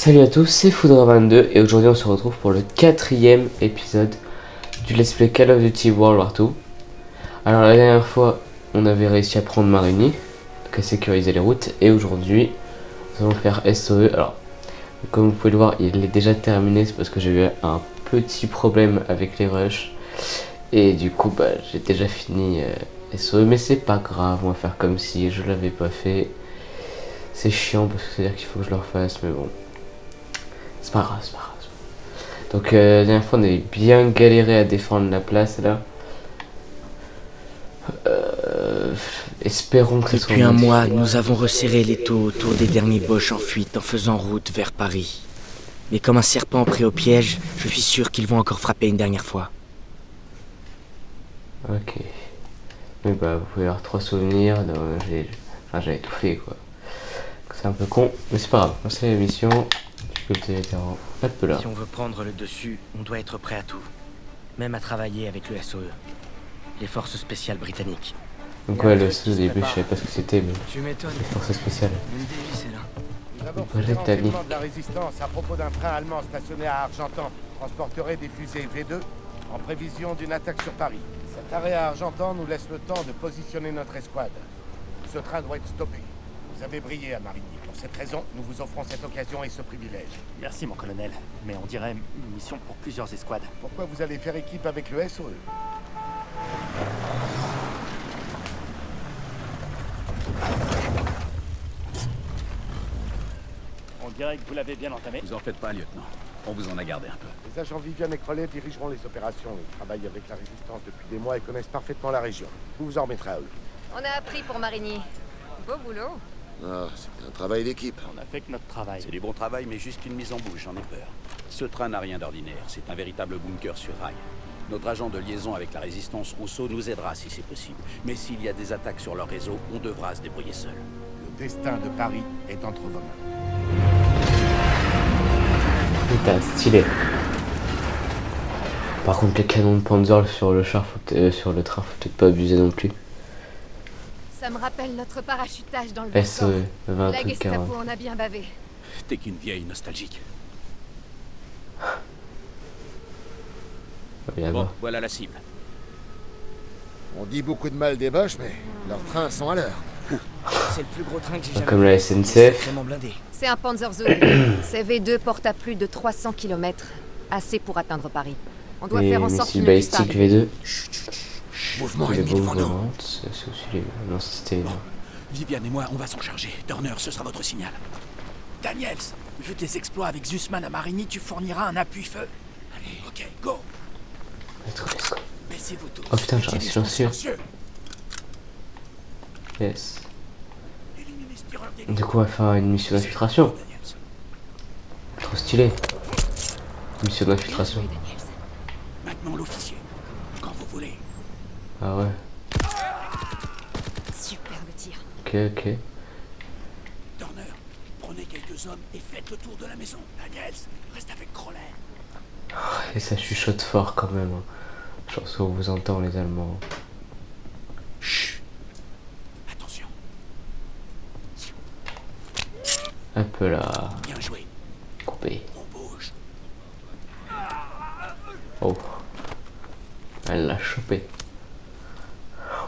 Salut à tous, c'est Foudre22 et aujourd'hui on se retrouve pour le 4ème épisode du Let's Play Call of Duty World War II. Alors la dernière fois on avait réussi à prendre Marigny, donc à sécuriser les routes, et aujourd'hui nous allons faire SOE. Alors comme vous pouvez le voir, il est déjà terminé, c'est parce que j'ai eu un petit problème avec les rushs et du coup j'ai déjà fini SOE, mais c'est pas grave, on va faire comme si je l'avais pas fait. C'est chiant parce que c'est à dire qu'il faut que je le refasse, mais bon. C'est pas grave, c'est pas grave. Donc la dernière fois on avait bien galéré à défendre la place là. Espérons que ça soit Depuis un modifié. mois, nous avons resserré l'étau autour des derniers Boches en fuite en faisant route vers Paris. Mais comme un serpent pris au piège, je suis sûr qu'ils vont encore frapper une dernière fois. Ok. Mais vous pouvez avoir 3 souvenirs. J'avais tout fait quoi. C'est un peu con, mais c'est pas grave. On sait la mission. Difficulté vétéran. Hop là. Si on veut prendre le dessus, on doit être prêt à tout. Même à travailler avec le SOE. Les forces spéciales britanniques. Donc ouais, le SOE au début je savais pas ce que c'était, mais Tu m'étonnes. les forces spéciales. Une dévie, là. Nous avons Britannique. reçu des renseignements de la résistance à propos d'un train allemand stationné à Argentan transporterait des fusées V2 en prévision d'une attaque sur Paris. Cet arrêt à Argentan nous laisse le temps de positionner notre escouade. Ce train doit être stoppé. Vous avez brillé à Marigny. Pour cette raison, nous vous offrons cette occasion et ce privilège. Merci mon colonel, mais on dirait une mission pour plusieurs escouades. Pourquoi vous allez faire équipe avec le SOE? On dirait que vous l'avez bien entamé. Vous en faites pas, lieutenant. On vous en a gardé un peu. Les agents Vivian et Crowley dirigeront les opérations. Ils travaillent avec la résistance depuis des mois et connaissent parfaitement la région. Vous vous en remettrez à eux. On a appris pour Marigny. Beau boulot. Ah, c'est un travail d'équipe. On a fait que notre travail. C'est du bon travail, mais juste une mise en bouche, j'en ai peur. Ce train n'a rien d'ordinaire, c'est un véritable bunker sur rail. Notre agent de liaison avec la résistance Rousseau nous aidera si c'est possible. Mais s'il y a des attaques sur leur réseau, on devra se débrouiller seul. Le destin de Paris est entre vos mains. Putain, stylé. Par contre les canons de Panzer sur le char, sur le train, faut peut-être pas abuser non plus. Ça me rappelle notre parachutage dans le Vercors. SOE, 20 La trucs Gestapo en a bien bavé. T'es qu'une vieille nostalgique. Bon, voilà la cible. On dit beaucoup de mal des Boches, mais leurs trains sont à l'heure. C'est le plus gros train que j'ai jamais Comme vu. la Il est SNCF. sacrément blindé. C'est un Panzerzoog. Ces V2 portent à plus de 300 km. Assez pour atteindre Paris. On doit Les faire en sorte missiles qu'ils ne puissent pas balistiques arriver. V2. Mouvement Les ennemi bombes devant nous. volantes, c'est aussi les... Non, c'était... Viviane et moi, on va s'en charger. Turner, ce sera votre signal. Daniels, vu tes exploits avec Zussman à Marigny, tu fourniras un appui-feu. Allez, ok, go. Let's go. Baissez-vous tous. Oh putain, j'ai un silencieux. Yes. Éliminez ce tireur des Du coup, on va faire une mission d'infiltration. Daniels. Trop stylé. Mission d'infiltration. Bien joué, Daniels. Maintenant l'officier. Quand vous voulez. Ah ouais. Superbe tir. Ok. Turner, prenez quelques hommes et faites le tour de la maison. Daniels, reste avec Crowley. Et ça chuchote fort quand même. Je pense qu'on vous entend les Allemands. Chut. Attention, Hop là. bien joué. Coupé. On bouge. Oh. Elle l'a chopé.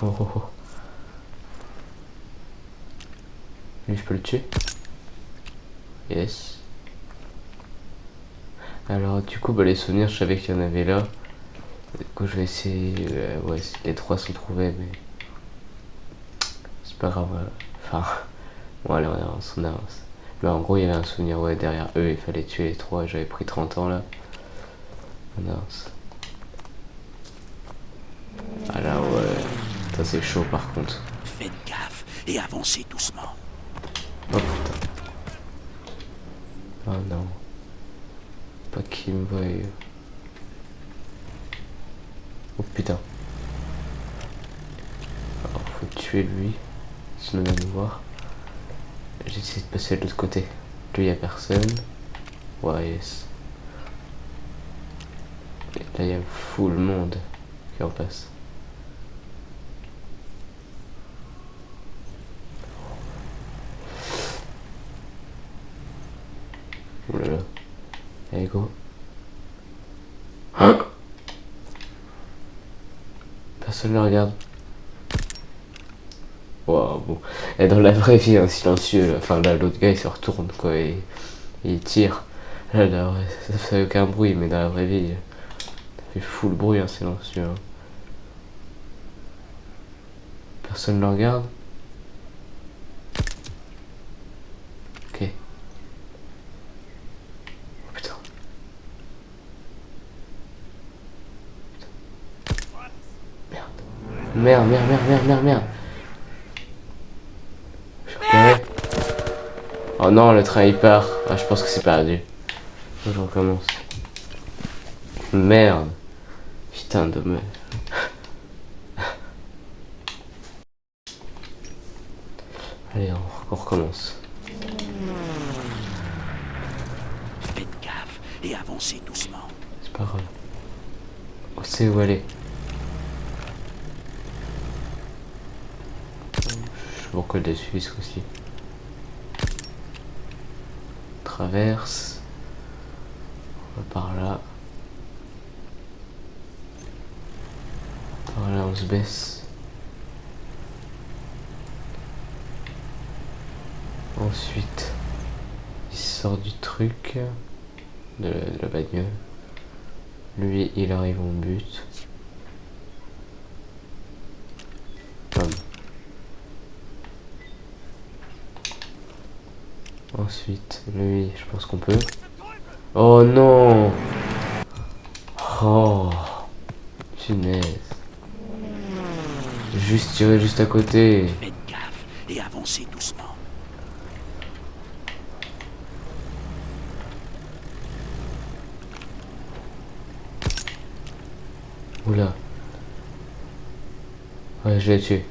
Oh. Lui, je peux le tuer? Yes. Alors, du coup, les souvenirs, je savais qu'il y en avait là. Du coup, je vais essayer. Ouais, les 3 sont trouvés, mais. C'est pas grave. Enfin. Bon, allez, on s'en avance. Mais en gros, il y avait un souvenir, ouais, derrière eux, il fallait tuer les 3. J'avais pris 30 ans là. On avance. Ah là, ouais. Ça, c'est chaud par contre. Faites gaffe et avancez doucement. Oh putain. Oh non. Pas qu'il me voie. Oh putain. Alors faut tuer lui. Sinon il va nous voir. J'essaie de passer de l'autre côté. Lui y a personne. Ouais, yes. Et là il y a full monde qui en passe. Oh là là. Allez, go. Hein? Personne ne le regarde. Wow, bon. Et dans la vraie vie, un silencieux, là. Enfin là, l'autre gars il se retourne quoi et il tire. Là, ça fait aucun bruit, mais dans la vraie vie, ça fait full bruit, un silencieux. Hein. Personne ne le regarde. Ok. Oh putain. Merde. Merde. Je suis repéré. Oh non, le train il part. Ah, je pense que c'est perdu. Je recommence. Merde. Putain, dommage. Allez, on recommence. Faites gaffe et avancez doucement. C'est pas grave. On sait où aller. Je vous recolle dessus ce coup-ci. Traverse. On va par là. Par là on se baisse. Ensuite, il sort du truc de la bagnole. Lui, il arrive en but. Bam. Ensuite, lui, je pense qu'on peut. Oh non! Oh! Punaise. Juste tirer juste à côté. Faites gaffe et avancez doucement. Oula. Ouais, je l'ai tué.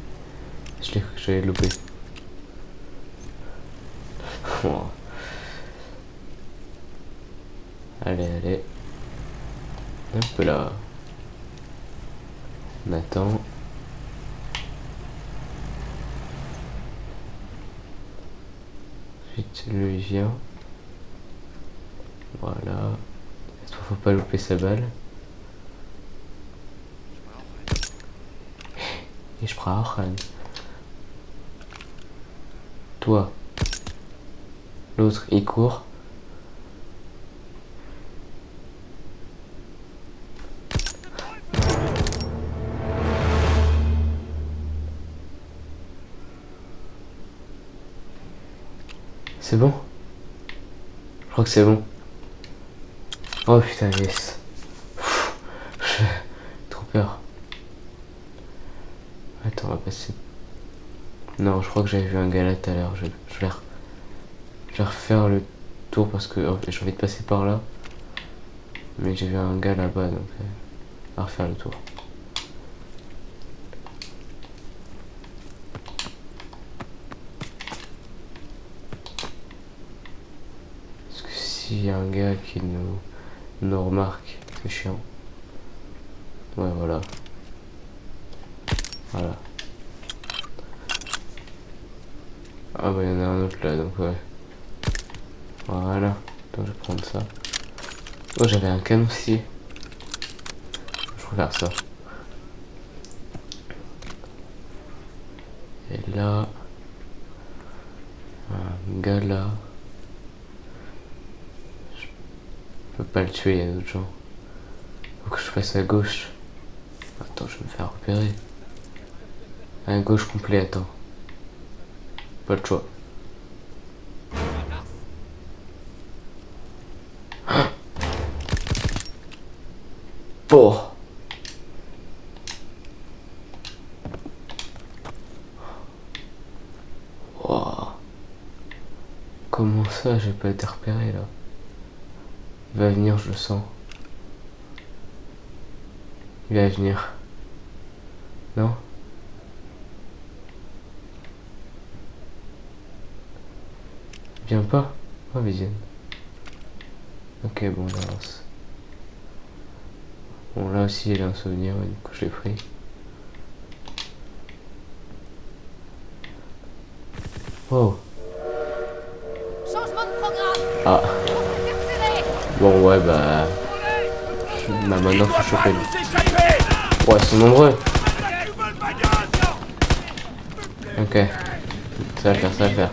Je l'ai loupé. Oh. Allez. Un peu là. On attend. Ensuite, lui vient. Voilà. Faut pas louper sa balle. Et je prends Orhan. Toi. L'autre, il court. C'est bon? Je crois que c'est bon. Oh putain, yes. J'ai trop peur. Attends, on va passer. Non, je crois que j'avais vu un gars là tout à l'heure. Je vais refaire le tour parce que j'ai envie de passer par là. Mais j'ai vu un gars là-bas, donc on va refaire le tour. Parce que s'il y a un gars qui nous remarque, c'est chiant. Ouais, voilà. Voilà. Ah bah il y en a un autre là, donc ouais. Voilà. Attends, je vais prendre ça. Oh, j'avais un canon aussi. Je regarde ça. Et là... un gars là... Je peux pas le tuer, il y a d'autres gens. Faut que je fasse à gauche. Attends, je vais me faire repérer. À gauche complet, attends. Pas le choix. Oh. Wow. Comment ça, j'ai pas été repéré là? Il va venir, je le sens. Il va venir. Non? Il vient pas? Oh, ils viennent. Ok, bon, on avance. Bon, là aussi, il a un souvenir, ouais, du coup, je l'ai pris. Oh! Changement de programme. Ah! Bon, ouais, bah maintenant, faut choper lui. Ouais, ils sont nombreux. Ok. Ça va le faire, ça va le faire.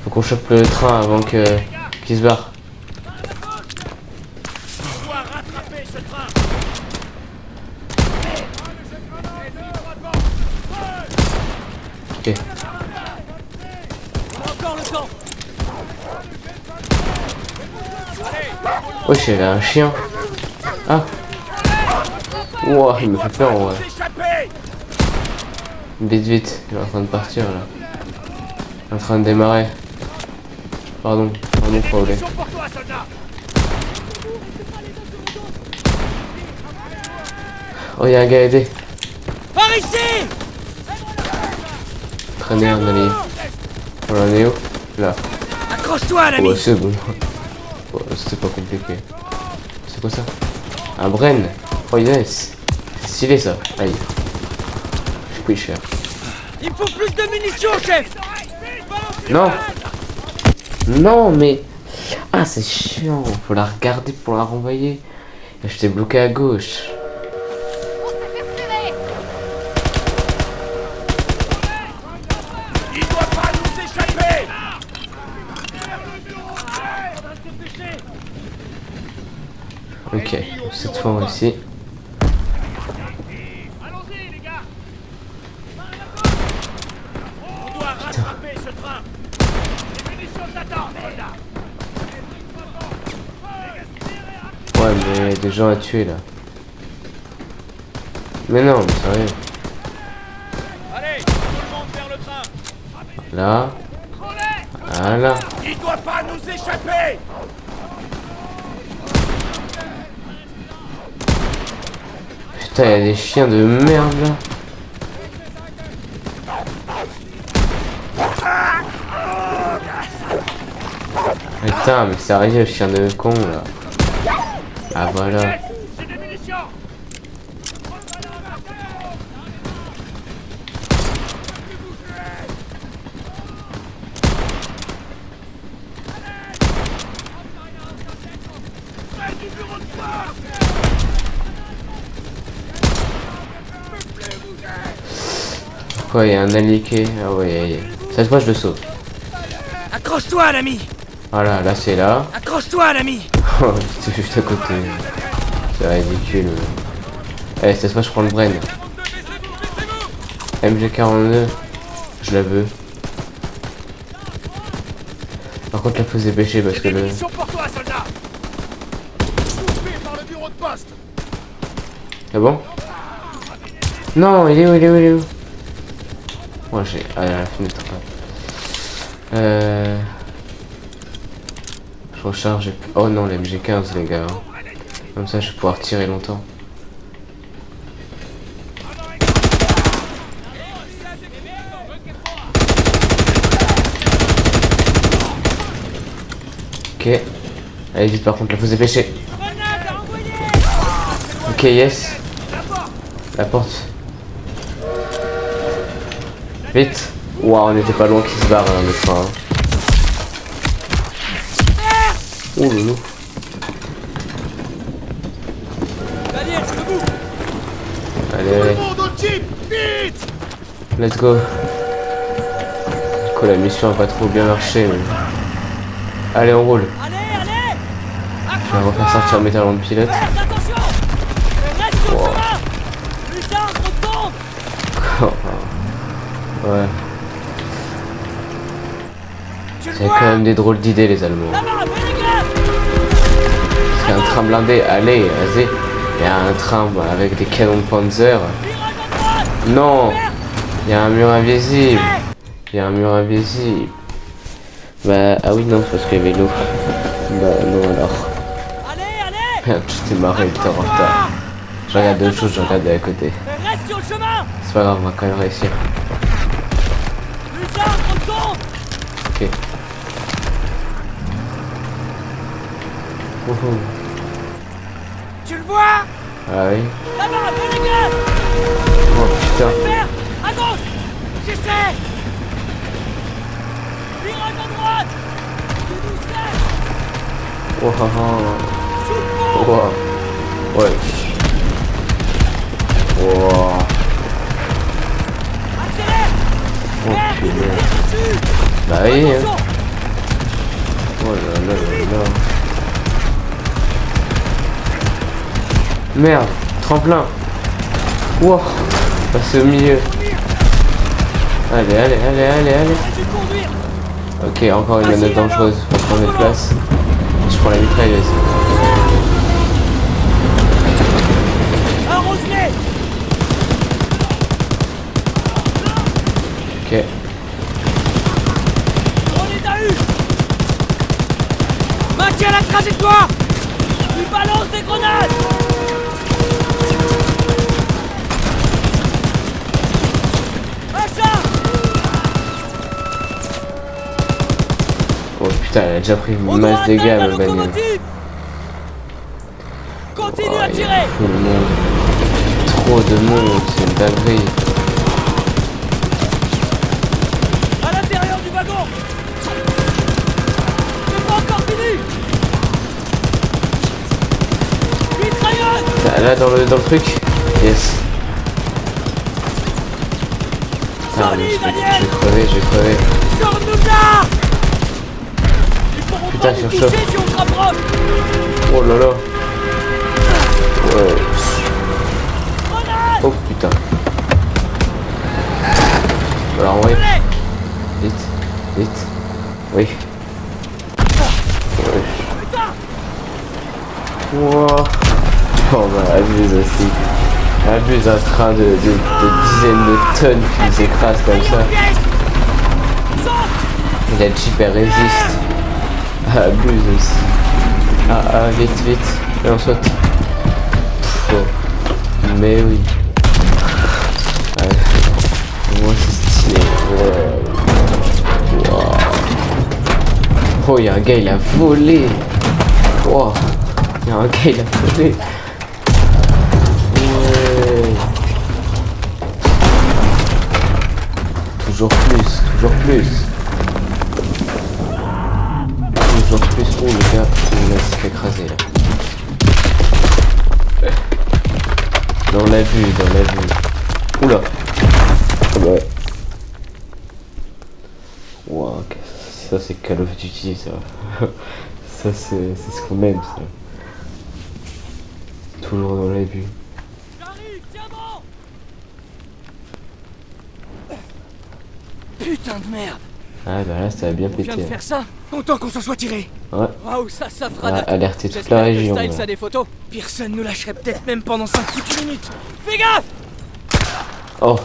Faut qu'on chope le train avant qu'il se barre. Ok. Wesh, il y avait un chien. Ah. Ouah, il me fait peur en vrai. Vite, vite, il est en train de partir là. En train de démarrer. Pardon, Paulé. Oh, il y a un gars aidé. Par ici! Traîner un allié. On en est où? Là. Accroche-toi, l'ami! Ouais, c'est bon. Ouais, c'était pas compliqué. C'est quoi ça? Un Bren. Oh yes. C'est stylé ça. Aïe. J'ai pris cher. Il me faut plus de munitions, chef! Non. Non, mais... Ah, c'est chiant. Faut la regarder pour la renvoyer. Je t'ai bloqué à gauche. On s'est fait freiner! Il doit pas nous échapper! Ok, cette fois aussi. Allons-y, les gars! On doit rattraper ce train! Les munitions t'attendent, soldat! Ouais, mais il y a des gens à tuer là. Mais non, mais sérieux. Allez, tout le monde vers le train! Là. Voilà. Il doit pas nous échapper! Putain, il y a des chiens de merde là. Putain, mais sérieux, chien de con là. Ah voilà. J'ai des munitions! Quoi, il y a un allié qui est... Ah ouais, cette fois je le sauve. Accroche-toi, l'ami! Voilà, là c'est là. Accroche-toi, l'ami! Oh, c'est juste à côté. C'est ridicule. Allez, cette fois je prends le Bren. MG42. Je la veux. Par contre, la faisait pêcher parce que le... Munitions pour toi, soldat! Coupé par le bureau de poste! Ah bon? Non, il est où, il est où, il est où? Moi j'ai... Ah, il y a la fenêtre. Je recharge et... Oh non, la MG15 les gars. Comme ça je vais pouvoir tirer longtemps. Ok. Allez vite par contre, la faisait pêcher. Ok, yes. La porte. Vite. Waouh, on n'était pas loin qu'il se barre hein, le train. Ouh loulou. Allez, allez. Let's go. Quoi, la mission a pas trop bien marché. Mais... Allez, on roule. Je vais refaire sortir mes talons de pilote. Wow. Ouais. C'est quand même des drôles d'idées les Allemands. C'est un train blindé, allez, vas-y. Il y a un train avec des canons de Panzer. Non. Il y a un mur invisible. Il y a un mur invisible. Bah, ah oui, non, c'est parce qu'il y avait l'eau. Bah, non, alors. Merde, je t'ai marré, t'es en retard. Je regarde d'autres choses, je regarde de à côté. C'est pas grave, on va quand même réussir. Ok. Wouhou. Tu le vois? Ah oui. Là-bas, Bellingham! Oh putain. Vert! À gauche! J'essaie! Virage à droite! Tu nous sais! Wow. Ouais. Wow. Oh punaise. Bah oui, hein. Oh là là là là. Merde, tremplin. Wow. Passer au milieu. Allez, allez, allez, allez, allez. Ok, encore une manette dangereuse. On prend des places. Je prends la mitrailleuse. Ok. Maintiens la trajectoire! Tu balances des grenades! Oh putain, elle a déjà pris une masse de dégâts, ma bagnole. Continue Oh, à il y a tirer! tout le monde. Trop de monde, c'est une dinguerie. À l'intérieur du wagon! C'est pas encore fini! Mitrailleuse! Là, dans le truc. Yes. Ah, mais je vais crever, je vais crever. Sors-nous de là! Ils pourront Putain, pas je nous suis chaud. toucher si on se rapproche! Oh là là. Ouais. Grenade! Oh putain. Alors oui. Vite. Vite. Oui. Ouais. Wow. Oh bah abuse aussi. Abuse un train de dizaines de tonnes qui s'écrase comme ça. La Jeep elle résiste. Abuse aussi. Ah vite vite. Et on saute. Pff, oh. Mais oui. Ouais. Moi c'est stylé. Ouais. Wow. Oh y'a un gars il a volé. Wow. Y'a un gars il a volé. Ouais. Toujours plus, toujours plus. Toujours plus. Oh le gars, il va se faire écraser là. Dans la vue, dans la vue. Oula. Ah bah. Wow, ça c'est Call of Duty ça. Ça c'est ce qu'on aime ça. Toujours dans la vue. J'arrive, tiens bon! Putain de merde! Ah bah là ça a bien On vient de pété. faire ça? Content qu'on s'en soit tiré. Ouais. Waouh, ça Ah, fera alerter toute la région. Styles Là. a des photos. Personne nous lâcherait peut-être même pendant 5 petites minutes. Fais gaffe! Oh.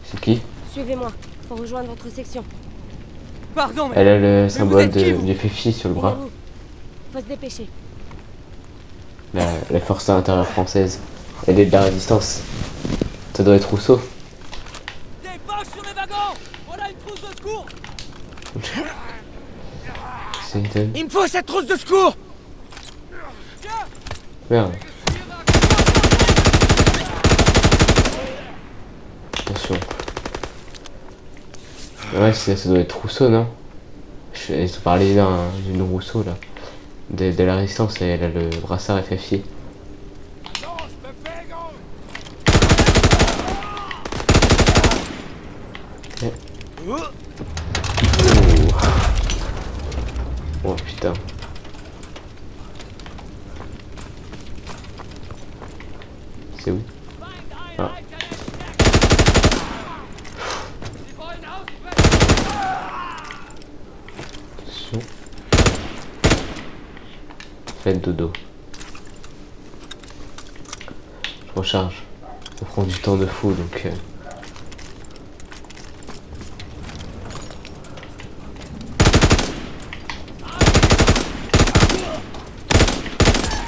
C'est qui? Suivez-moi, faut rejoindre votre section. Pardon, mais... Elle a le vous symbole êtes qui, de, vous du Fifi sur le bras. Nous. Faut se dépêcher. La force intérieure française. Elle est de la résistance. Ça doit être Rousseau. Des poches sur les wagons! On a une trousse de secours! C'est une... Il me faut cette trousse de secours. Merde. Attention. Ouais, ça doit être Rousseau, non? Ils ont parlé d'une Rousseau là. De la résistance, et elle a le brassard FFI. Okay. Oh putain. C'est où? Ah. Attention. Faites dodo. Je recharge. Ça prend du temps de fou donc...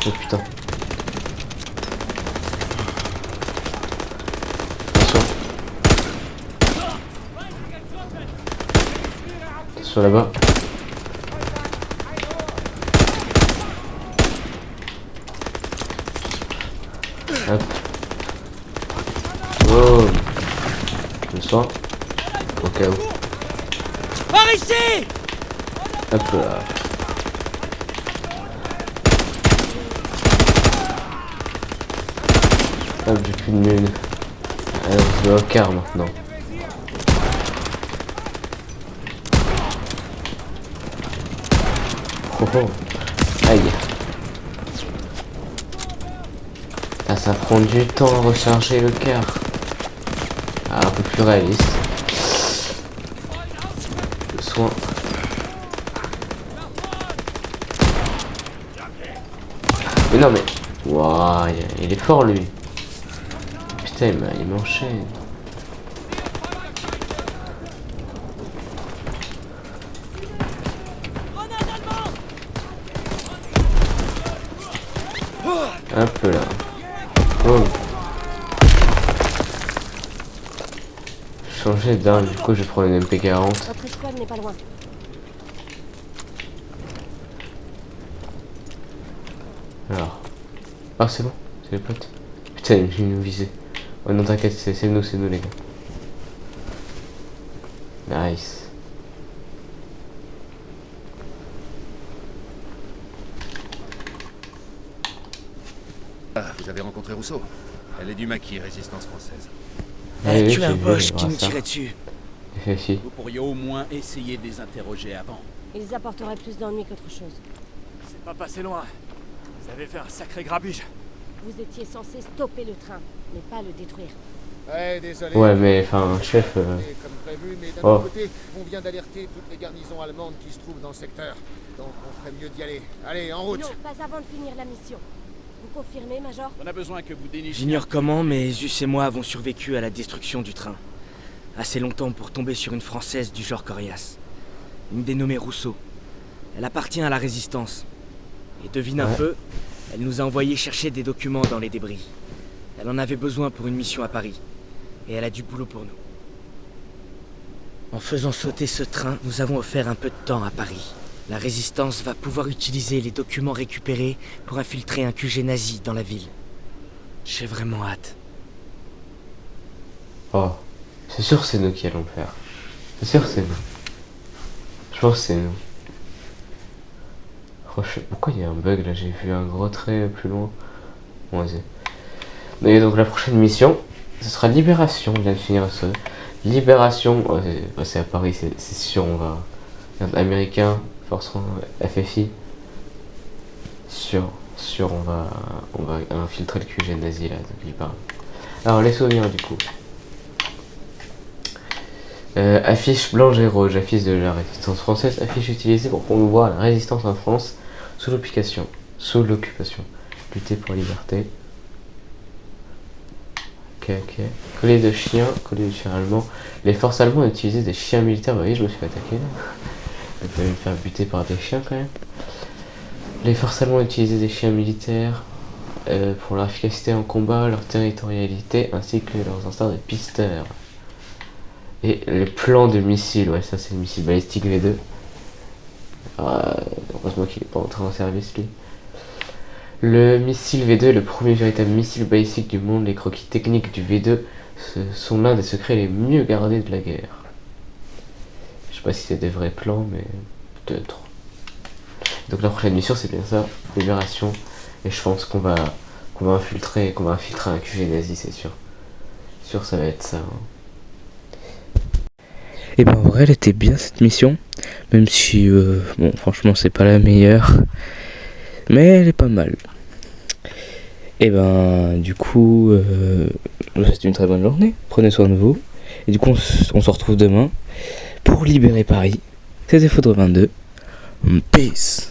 Oh putain. Attention. Attention là-bas. Hop. Oh. Je me soins. Au cas où. Par ici! Hop là. Hop, j'ai plus de mine. Allez, on se met au quart maintenant. Oh oh. Aïe. Ah, ça prend du temps à recharger le quart. Ah, un peu plus réaliste. Le soin. Mais non mais. Waouh, il est fort lui. Putain, il m'enchaîne. Un peu là. Oh. Changer d'arme, du coup je prends une MP40. Votre escouade n'est pas loin. Alors. Ah c'est bon, c'est les potes. Putain, il nous visait. Oh non t'inquiète, c'est nous les gars. Nice. Ah, vous avez rencontré Rousseau? Elle est du maquis, résistance française. Elle a tué j'ai un vu, boche j'ai qui vu nous ça. tirait dessus. FFI. Vous pourriez au moins essayer de les interroger avant. Ils apporteraient plus d'ennuis qu'autre chose. C'est pas passé loin. Vous avez fait un sacré grabuge. Vous étiez censé stopper le train, mais pas le détruire. Ouais, désolé. Ouais mais enfin chef. Comme prévu, mais d'un Oh. autre côté, on vient d'alerter toutes les garnisons allemandes qui se trouvent dans le secteur. Donc on ferait mieux d'y aller. Allez, en route. Non, pas avant de finir la mission. Vous confirmez, Major? On a besoin que vous dénichiez. J'ignore comment, mais Zus et moi avons survécu à la destruction du train. Assez longtemps pour tomber sur une Française du genre Corias. Une dénommée Rousseau. Elle appartient à la Résistance. Et devine un Ouais. peu, elle nous a envoyé chercher des documents dans les débris. Elle en avait besoin pour une mission à Paris. Et elle a du boulot pour nous. En faisant sauter ce train, nous avons offert un peu de temps à Paris. La Résistance va pouvoir utiliser les documents récupérés pour infiltrer un QG nazi dans la ville. J'ai vraiment hâte. Oh. C'est sûr que c'est nous qui allons le faire. C'est sûr que c'est nous. Je pense que c'est nous. Oh, je sais pourquoi il y a un bug là, j'ai vu un gros trait plus loin. Bon, vas-y. Et donc la prochaine mission, ce sera Libération. On vient de finir ça. Libération, oh, c'est à Paris, c'est sûr, on va. Américain, Force FFI. Sûr, on va infiltrer le QG nazi là, donc il parle. Alors les souvenirs du coup. Affiche blanche et rouge, affiche de la résistance française, affiche utilisée pour promouvoir la résistance en France sous l'occupation. Lutter pour la liberté. Ok. Collier de chien allemand. Les forces allemandes utilisaient des chiens militaires. Bah oui, je me suis fait attaquer là. Je vais me faire buter par des chiens quand même. Les forces allemandes utilisaient des chiens militaires pour leur efficacité en combat, leur territorialité, ainsi que leurs instincts de pisteurs. Et les plans de missiles, ouais, ça c'est le missile balistique V2. Heureusement qu'il est pas entré en service lui. Le missile V2 est le premier véritable missile balistique du monde. Les croquis techniques du V2 sont l'un des secrets les mieux gardés de la guerre. Je sais pas si c'est des vrais plans, mais peut-être. Donc la prochaine mission c'est bien ça, Libération. Et je pense qu'on va infiltrer un QG nazi, c'est sûr. Sûr ça va être ça. Hein. Et ben en vrai elle était bien cette mission, même si bon franchement c'est pas la meilleure, mais elle est pas mal. Et ben du coup c'est une très bonne journée, prenez soin de vous, et du coup on se retrouve demain pour libérer Paris. C'était Faudre 22, peace.